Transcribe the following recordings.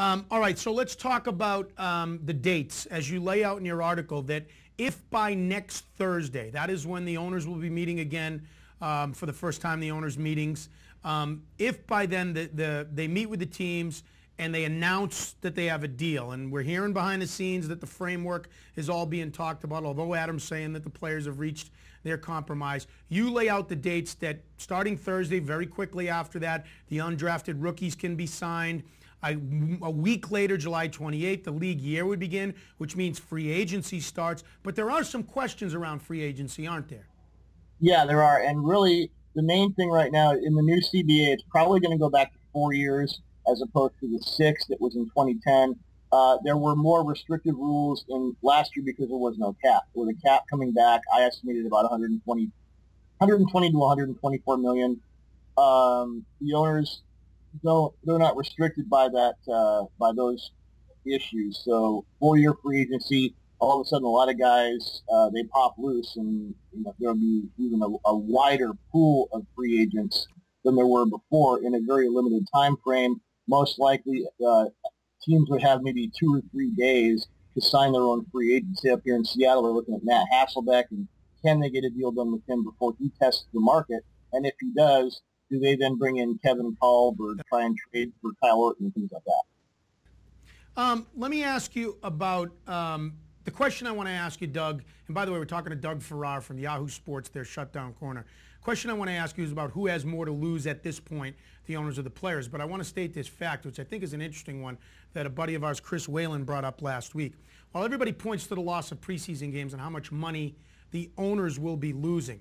All right, so let's talk about the dates as you lay out in your article that if by next Thursday, that is when the owners will be meeting again for the first time, the owners' meetings, if by then they meet with the teams and they announce that they have a deal, and we're hearing behind the scenes that the framework is all being talked about, although Adam's saying that the players have reached their compromise. You lay out the dates that starting Thursday, very quickly after that, the undrafted rookies can be signed. A week later, July 28th, the league year would begin, which means free agency starts. But there are some questions around free agency, aren't there? Yeah, there are. And really, the main thing right now in the new CBA, it's probably going to go back to 4 years as opposed to the 6 that was in 2010. There were more restrictive rules in last year because there was no cap. With a cap coming back, I estimated about 120 to 124 million. The owners they're not restricted by that by those issues. So 4 year free agency, all of a sudden a lot of guys they pop loose, and there'll be even a wider pool of free agents than there were before in a very limited time frame. Most likely, teams would have maybe 2 or 3 days to sign their own free agents. Say up here in Seattle, we're looking at Matt Hasselbeck, and can they get a deal done with him before he tests the market? And if he does, do they then bring in Kevin Kolb or try and trade for Kyle Orton and things like that? Let me ask you about the question I want to ask you, Doug. And by the way, we're talking to Doug Farrar from Yahoo Sports, their shutdown corner. Question I want to ask you is about who has more to lose at this point, the owners or the players. But I want to state this fact, which I think is an interesting one, that a buddy of ours, Chris Whalen, brought up last week. While everybody points to the loss of preseason games and how much money the owners will be losing,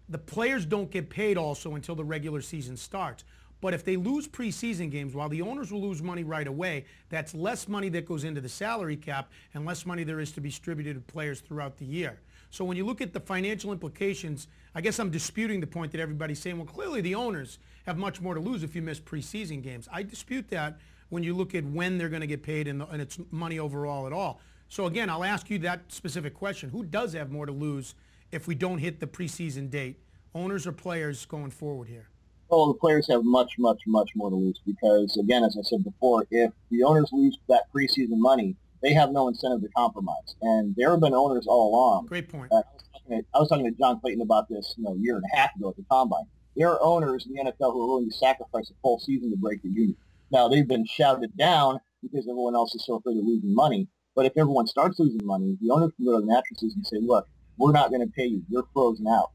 the players don't get paid also until the regular season starts. But if they lose preseason games, while the owners will lose money right away, that's less money that goes into the salary cap and less money there is to be distributed to players throughout the year. So when you look at the financial implications, I guess I'm disputing the point that everybody's saying, well, clearly the owners have much more to lose if you miss preseason games. I dispute that when you look at when they're going to get paid and it's money overall at all. So again, I'll ask you that specific question. Who does have more to lose if we don't hit the preseason date, owners or players going forward here? Well, the players have much, much, much more to lose because, again, as I said before, if the owners lose that preseason money, they have no incentive to compromise. And there have been owners all along. Great point. I was talking to John Clayton about this, a year and a half ago at the Combine. There are owners in the NFL who are willing to sacrifice a full season to break the union. Now, they've been shouted down because everyone else is so afraid of losing money. But if everyone starts losing money, the owners can go to the mattresses and say, look, we're not going to pay you. You're frozen out.